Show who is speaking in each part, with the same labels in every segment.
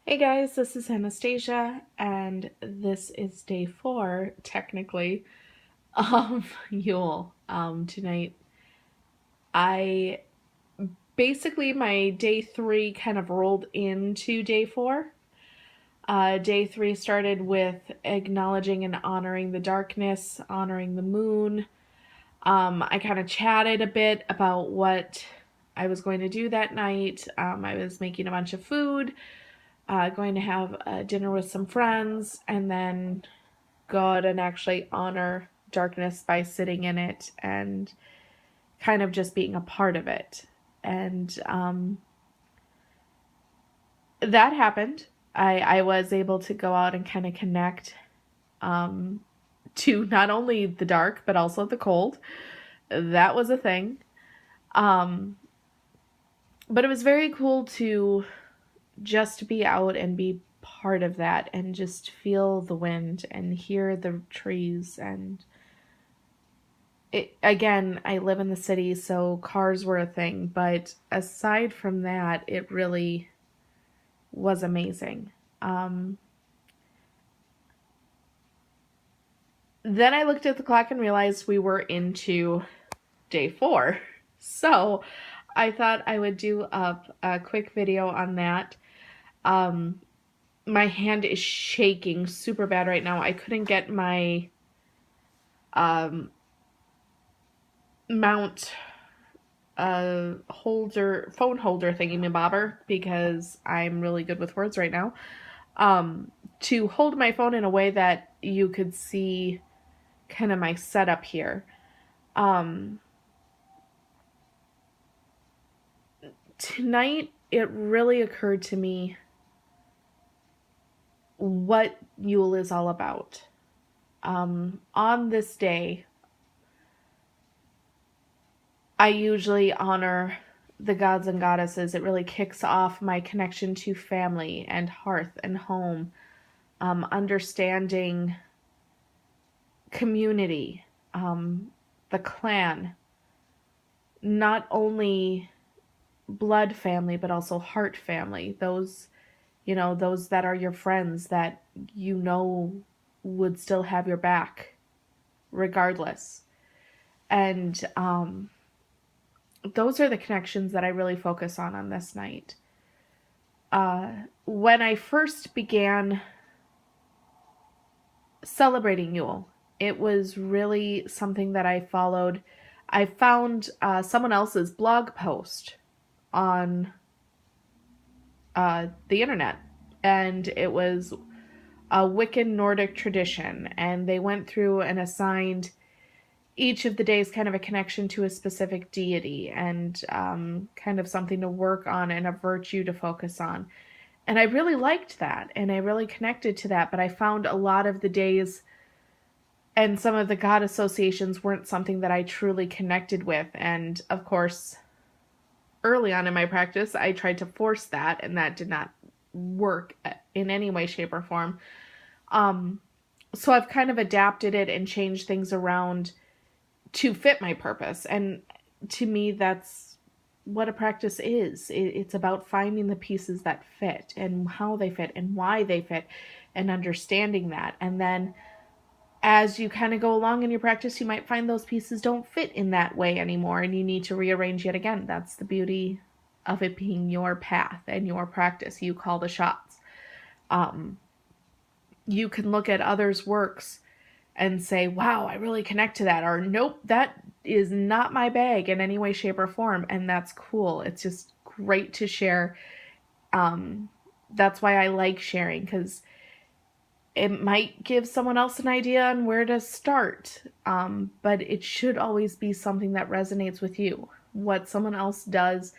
Speaker 1: Hey guys, this is Anastasia, and this is day 4, technically, of Yule. Tonight, I basically my day 3 kind of rolled into day 4. Day 3 started with acknowledging and honoring the darkness, honoring the moon. I kind of chatted a bit about what I was going to do that night. I was making a bunch of food, going to have dinner with some friends, and then go out and actually honor darkness by sitting in it and kind of just being a part of it. And that happened. I was able to go out and kind of connect um, to not only the dark, but also the cold. That was a thing. Um, but it was very cool to just be out and be part of that and just feel the wind and hear the trees. And again, I live in the city, so cars were a thing, but aside from that, it really was amazing. um, then I looked at the clock and realized we were into day 4, so I thought I would do a quick video on that. um, my hand is shaking super bad right now. I couldn't get my um, mount phone holder thingy me bobber, because I'm really good with words right now, to hold my phone in a way that you could see kind of my setup here. Um, Tonight, it really occurred to me what Yule is all about. On this day, I usually honor the gods and goddesses. It really kicks off my connection to family and hearth and home, understanding community, the clan, not only blood family, but also heart family. Those that are your friends that would still have your back regardless. And those are the connections that I really focus on this night. When I first began celebrating Yule, it was really something that I followed. I found someone else's blog post on the internet, and it was a Wiccan Nordic tradition, and they went through and assigned each of the days kind of a connection to a specific deity, and kind of something to work on and a virtue to focus on. And I really liked that, and I really connected to that, but I found a lot of the days and some of the god associations weren't something that I truly connected with. And of course, early on in my practice, I tried to force that, and that did not work in any way, shape, or form. So I've kind of adapted it and changed things around to fit my purpose. And to me, that's what a practice is. It's about finding the pieces that fit and how they fit and why they fit, and understanding that. And then as you kind of go along in your practice, you might find those pieces don't fit in that way anymore, and you need to rearrange yet again. That's the beauty of it being your path and your practice. You call the shots. Um, you can look at others' works and say, wow, I really connect to that, or nope, that is not my bag in any way, shape, or form. And that's cool. It's just great to share. That's why I like sharing, because it might give someone else an idea on where to start, but it should always be something that resonates with you. What someone else does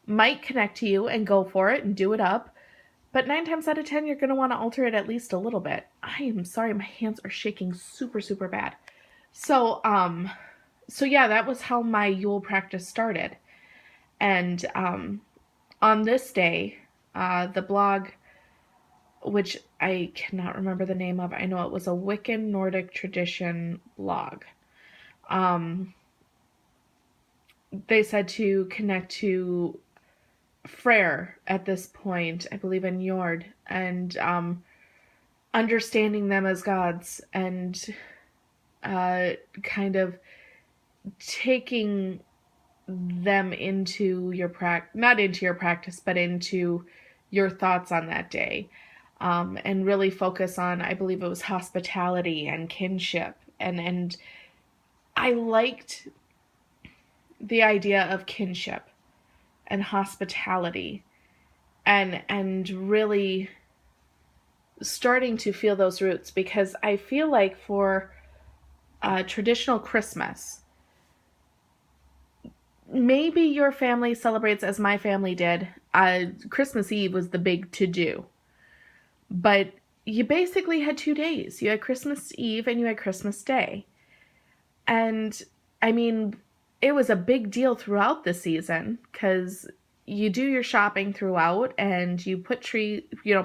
Speaker 1: might connect to you, and go for it and do it up. But 9 times out of 10, you're going to want to alter it at least a little bit. I am sorry, my hands are shaking super, super bad. So, yeah, that was how my Yule practice started. And on this day, the blog, which I cannot remember the name of, I know it was a Wiccan Nordic tradition blog. They said to connect to Frere at this point, I believe in Yord, and understanding them as gods and kind of taking them into your not into your practice, but into your thoughts on that day. And really focus on, I believe it was hospitality and kinship. And I liked the idea of kinship and hospitality and really starting to feel those roots, because I feel like for traditional Christmas, maybe your family celebrates as my family did. Christmas Eve was the big to-do. But you basically had 2 days. You had Christmas Eve and you had Christmas Day. And, I mean, it was a big deal throughout the season because you do your shopping throughout and you put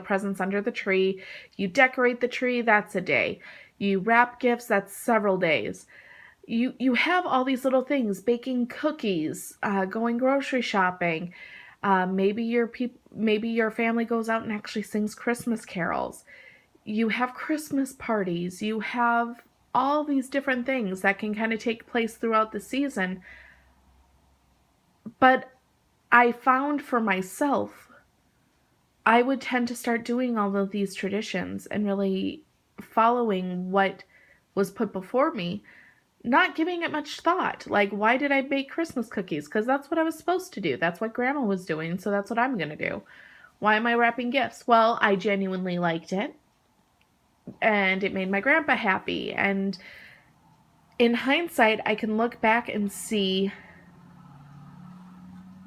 Speaker 1: presents under the tree. You decorate the tree, that's a day. You wrap gifts, that's several days. You have all these little things, baking cookies, going grocery shopping. Maybe your family goes out and actually sings Christmas carols. You have Christmas parties. You have all these different things that can kind of take place throughout the season. But I found for myself, I would tend to start doing all of these traditions and really following what was put before me, not giving it much thought. Like, why did I bake Christmas cookies? Because that's what I was supposed to do. That's what Grandma was doing, so that's what I'm going to do. Why am I wrapping gifts? Well, I genuinely liked it, and it made my grandpa happy. And in hindsight, I can look back and see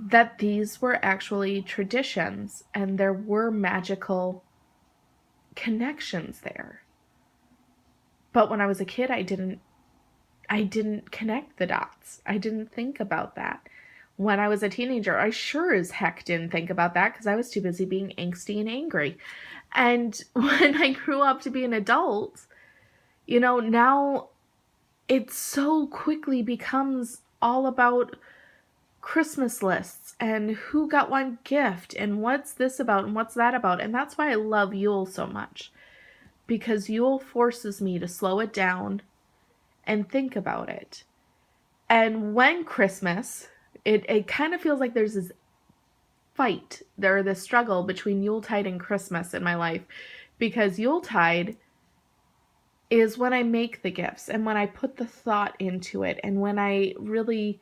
Speaker 1: that these were actually traditions, and there were magical connections there. But when I was a kid, I didn't connect the dots. I didn't think about that. When I was a teenager, I sure as heck didn't think about that because I was too busy being angsty and angry. And when I grew up to be an adult, now it so quickly becomes all about Christmas lists and who got one gift and what's this about and what's that about. And that's why I love Yule so much, because Yule forces me to slow it down and think about it. And when Christmas, it kind of feels like there's this fight, this struggle between Yuletide and Christmas in my life, because Yuletide is when I make the gifts and when I put the thought into it and when I really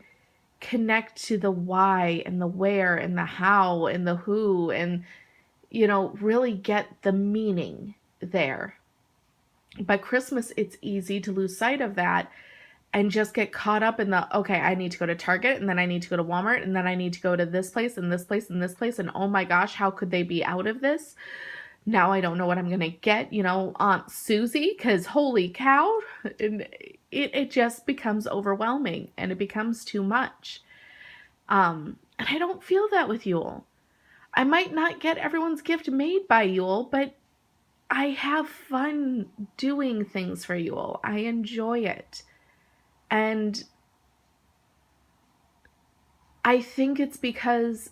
Speaker 1: connect to the why and the where and the how and the who and, really get the meaning there. But Christmas, it's easy to lose sight of that and just get caught up in okay, I need to go to Target and then I need to go to Walmart and then I need to go to this place and this place and this place. And oh my gosh, how could they be out of this? Now I don't know what I'm going to get, Aunt Susie, because holy cow, and it just becomes overwhelming and it becomes too much. And I don't feel that with Yule. I might not get everyone's gift made by Yule, but I have fun doing things for Yule. I enjoy it. And I think it's because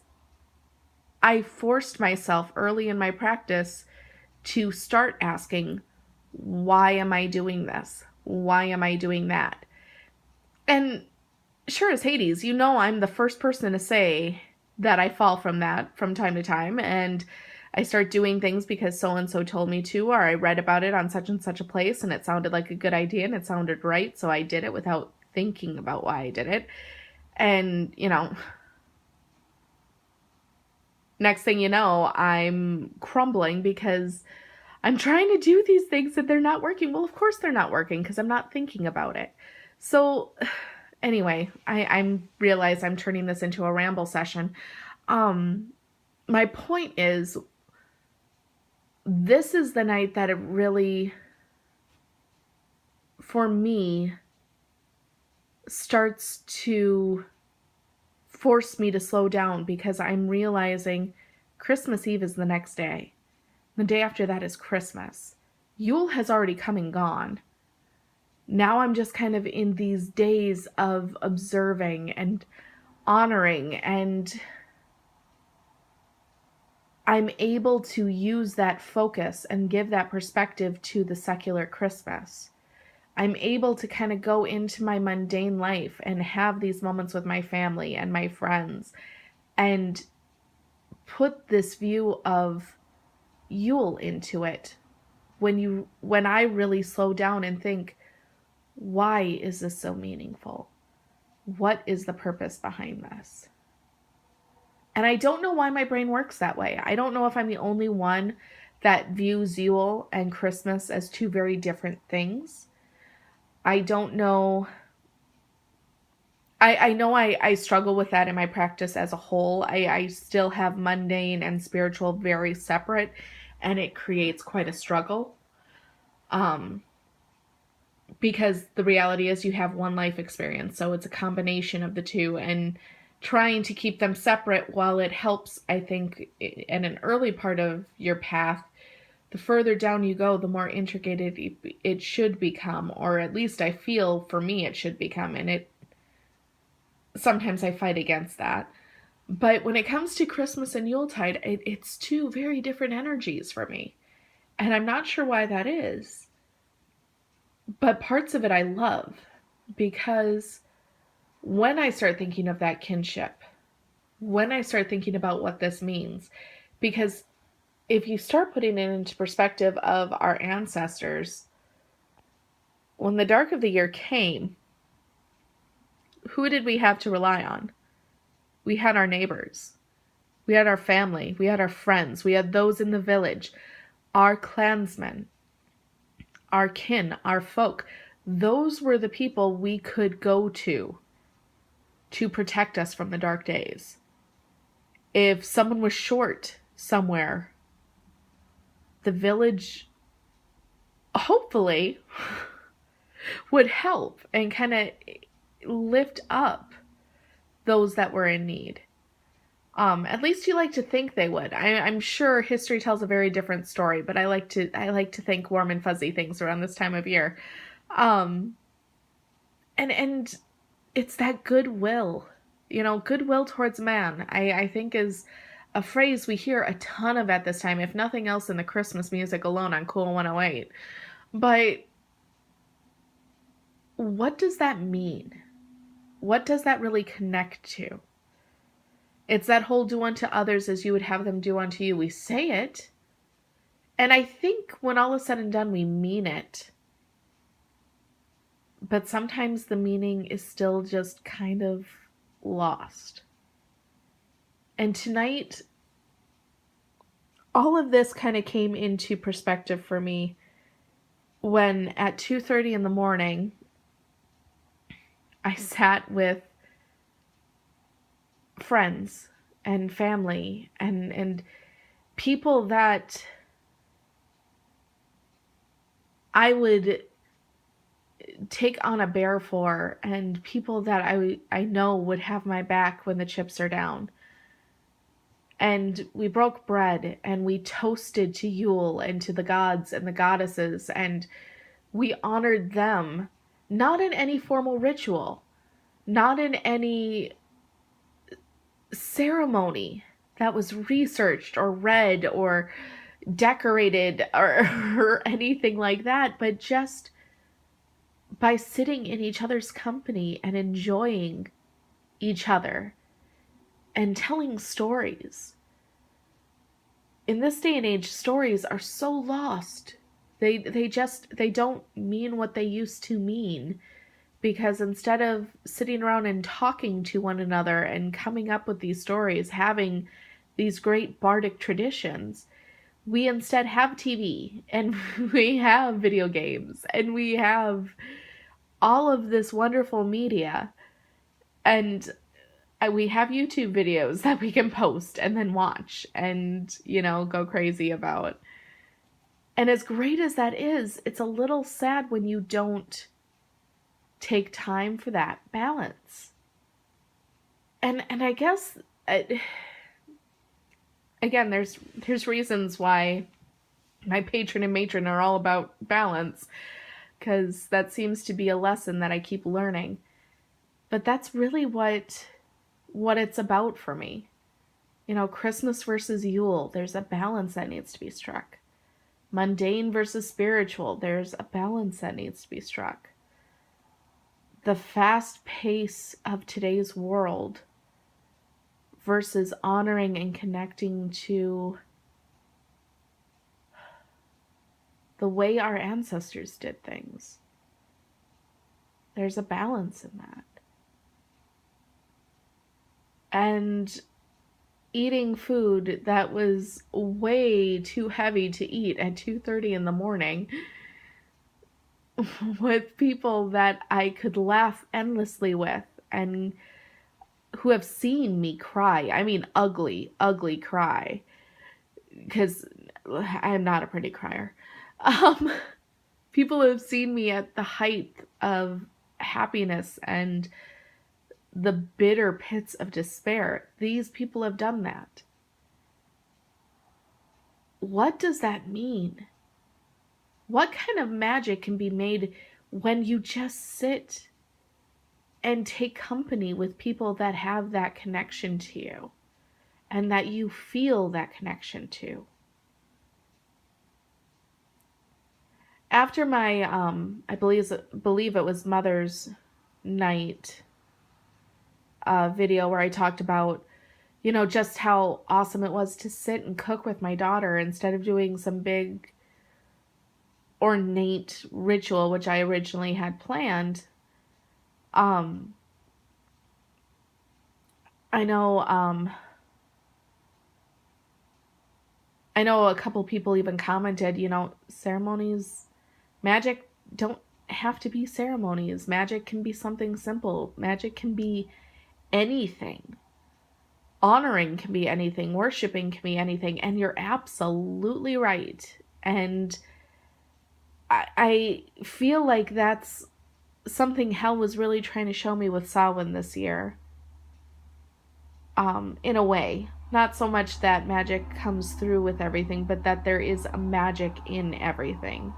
Speaker 1: I forced myself early in my practice to start asking, why am I doing this? Why am I doing that? And sure as Hades, I'm the first person to say that I fall from that from time to time. And I start doing things because so-and-so told me to, or I read about it on such and such a place and it sounded like a good idea and it sounded right. So I did it without thinking about why I did it. And, next thing you know, I'm crumbling because I'm trying to do these things and they're not working. Well, of course they're not working because I'm not thinking about it. So anyway, I realize I'm turning this into a ramble session. My point is, this is the night that it really, for me, starts to force me to slow down because I'm realizing Christmas Eve is the next day. The day after that is Christmas. Yule has already come and gone. Now I'm just kind of in these days of observing and honoring and I'm able to use that focus and give that perspective to the secular Christmas. I'm able to kind of go into my mundane life and have these moments with my family and my friends and put this view of Yule into it. When I really slow down and think, why is this so meaningful? What is the purpose behind this? And I don't know why my brain works that way. I don't know if I'm the only one that views Yule and Christmas as two very different things. I don't know. I know I struggle with that in my practice as a whole. I still have mundane and spiritual very separate, and it creates quite a struggle. Because the reality is you have one life experience, so it's a combination of the two, and trying to keep them separate, while it helps, I think, in an early part of your path, the further down you go, the more intricate it should become, or at least I feel for me it should become, and it sometimes I fight against that. But when it comes to Christmas and Yuletide, it's two very different energies for me, and I'm not sure why that is. But parts of it I love, because when I start thinking of that kinship, when I start thinking about what this means, because if you start putting it into perspective of our ancestors, when the dark of the year came, who did we have to rely on? We had our neighbors. We had our family. We had our friends. We had those in the village, our clansmen, our kin, our folk. Those were the people we could go to protect us from the dark days. If someone was short somewhere, the village hopefully would help and kind of lift up those that were in need. At least you like to think they would. I'm sure history tells a very different story, but I like to think warm and fuzzy things around this time of year. And it's that goodwill, goodwill towards man, I think is a phrase we hear a ton of at this time, if nothing else in the Christmas music alone on Cool 108. But what does that mean? What does that really connect to? It's that whole do unto others as you would have them do unto you. We say it, and I think when all is said and done, we mean it. But sometimes the meaning is still just kind of lost. And tonight, all of this kind of came into perspective for me when at 2:30 in the morning, I sat with friends and family and people that I would take on a bear for, and people that I know would have my back when the chips are down. And we broke bread and we toasted to Yule and to the gods and the goddesses, and we honored them, not in any formal ritual, not in any ceremony that was researched or read or decorated or anything like that, but just by sitting in each other's company and enjoying each other and telling stories. In this day and age, stories are so lost. They don't mean what they used to mean, because instead of sitting around and talking to one another and coming up with these stories, having these great bardic traditions, we instead have TV and we have video games and we have all of this wonderful media, and we have YouTube videos that we can post and then watch and, go crazy about. And as great as that is, it's a little sad when you don't take time for that balance. And I guess, again, there's reasons why my patron and matron are all about balance, because that seems to be a lesson that I keep learning. But that's really what it's about for me. Christmas versus Yule, there's a balance that needs to be struck. Mundane versus spiritual, there's a balance that needs to be struck. The fast pace of today's world versus honoring and connecting to the way our ancestors did things. There's a balance in that. And eating food that was way too heavy to eat at 2:30 in the morning with people that I could laugh endlessly with and who have seen me cry. I mean, ugly, ugly cry. Because I'm not a pretty crier. People have seen me at the height of happiness and the bitter pits of despair. These people have done that. What does that mean? What kind of magic can be made when you just sit and take company with people that have that connection to you and that you feel that connection to? After my, I believe it was Mother's Night video where I talked about, just how awesome it was to sit and cook with my daughter instead of doing some big ornate ritual, which I originally had planned. I know a couple people even commented, ceremonies, magic don't have to be ceremonies. Magic can be something simple. Magic can be anything. Honoring can be anything. Worshipping can be anything. And you're absolutely right. And I feel like that's something hell was really trying to show me with Samhain this year. In a way. Not so much that magic comes through with everything, but that there is a magic in everything.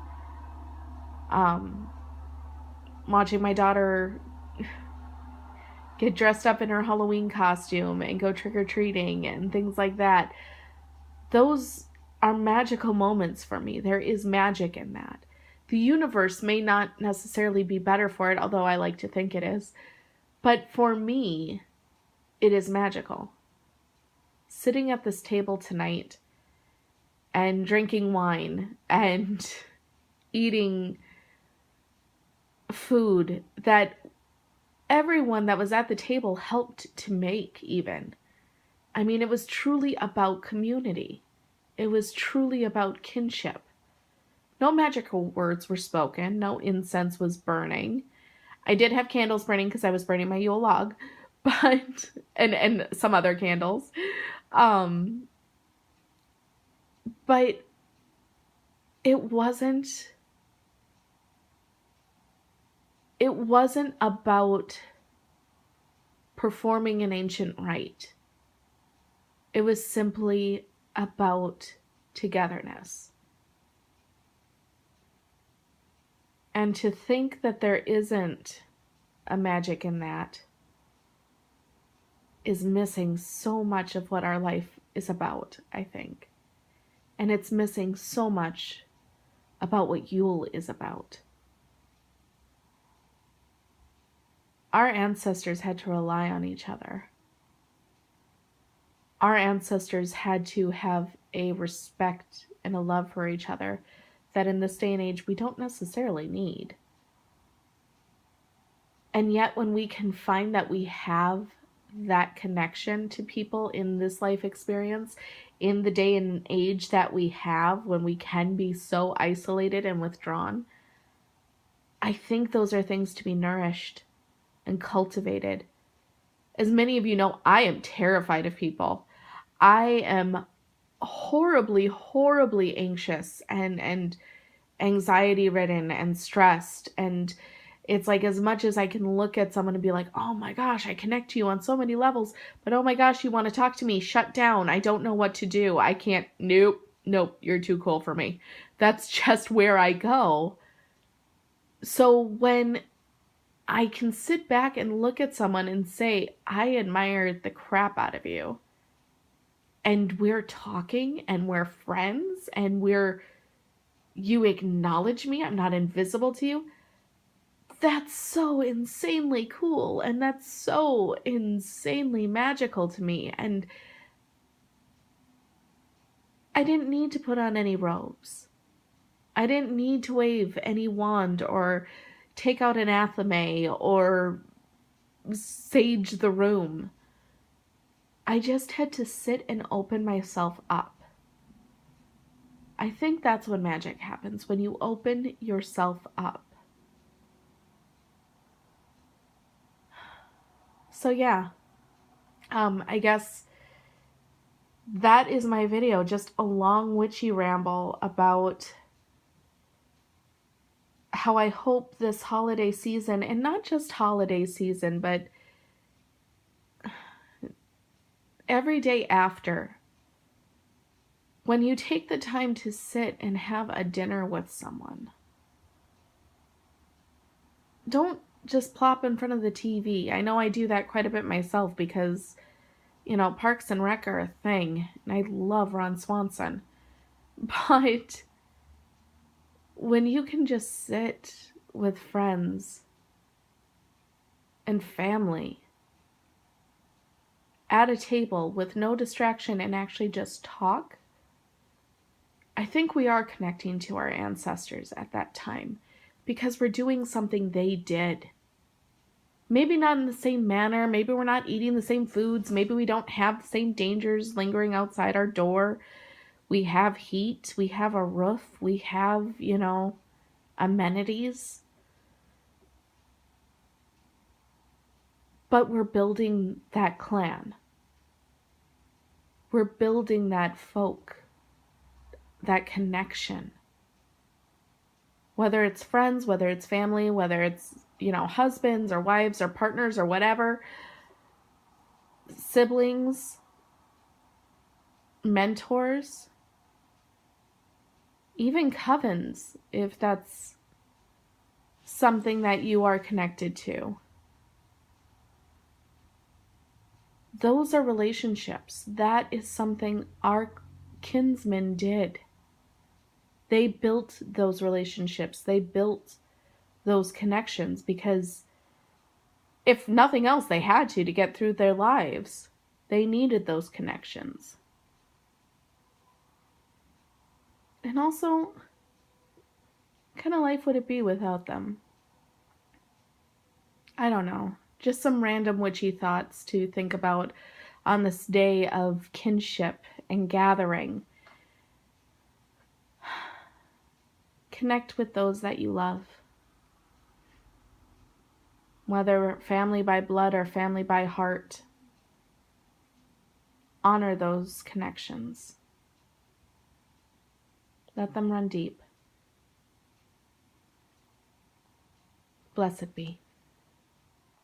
Speaker 1: Watching my daughter get dressed up in her Halloween costume and go trick-or-treating and things like that. Those are magical moments for me. There is magic in that. The universe may not necessarily be better for it, although I like to think it is. But for me, it is magical. Sitting at this table tonight and drinking wine and eating food that everyone that was at the table helped to make even. I mean, it was truly about community. It was truly about kinship. No magical words were spoken. No incense was burning. I did have candles burning because I was burning my Yule log, but and some other candles. But it wasn't about performing an ancient rite. It was simply about togetherness. And to think that there isn't a magic in that is missing so much of what our life is about, I think. And it's missing so much about what Yule is about. Our ancestors had to rely on each other. Our ancestors had to have a respect and a love for each other that in this day and age we don't necessarily need. And yet when we can find that we have that connection to people in this life experience, in the day and age that we have, when we can be so isolated and withdrawn, I think those are things to be nourished and cultivated. As many of you know, I am terrified of people. I am horribly, horribly anxious and anxiety ridden and stressed. And it's like, as much as I can look at someone and be like, oh my gosh, I connect to you on so many levels, but oh my gosh, you want to talk to me, shut down. I don't know what to do. I can't, nope, you're too cool for me. That's just where I go. So when I can sit back and look at someone and say, I admire the crap out of you, and we're talking and we're friends and you acknowledge me, I'm not invisible to you. That's so insanely cool, and that's so insanely magical to me. And I didn't need to put on any robes. I didn't need to wave any wand or take out an athame or sage the room. I just had to sit and open myself up. I think that's when magic happens, when you open yourself up. So yeah, I guess that is my video, just a long witchy ramble about how I hope this holiday season, and not just holiday season, but every day after, when you take the time to sit and have a dinner with someone, don't just plop in front of the TV. I know I do that quite a bit myself because, Parks and Rec are a thing, and I love Ron Swanson. But when you can just sit with friends and family at a table with no distraction and actually just talk, I think we are connecting to our ancestors at that time because we're doing something they did. Maybe not in the same manner. Maybe we're not eating the same foods. Maybe we don't have the same dangers lingering outside our door. We have heat. We have a roof. We have, amenities. But we're building that clan. We're building that folk, that connection. Whether it's friends, whether it's family, whether it's, husbands or wives or partners or whatever, siblings, mentors, even covens, if that's something that you are connected to. Those are relationships. That is something our kinsmen did. They built those relationships. They built those connections because if nothing else, they had to get through their lives. They needed those connections. And also, what kind of life would it be without them? I don't know. Just some random witchy thoughts to think about on this day of kinship and gathering. Connect with those that you love. Whether family by blood or family by heart, honor those connections. Let them run deep. Blessed be.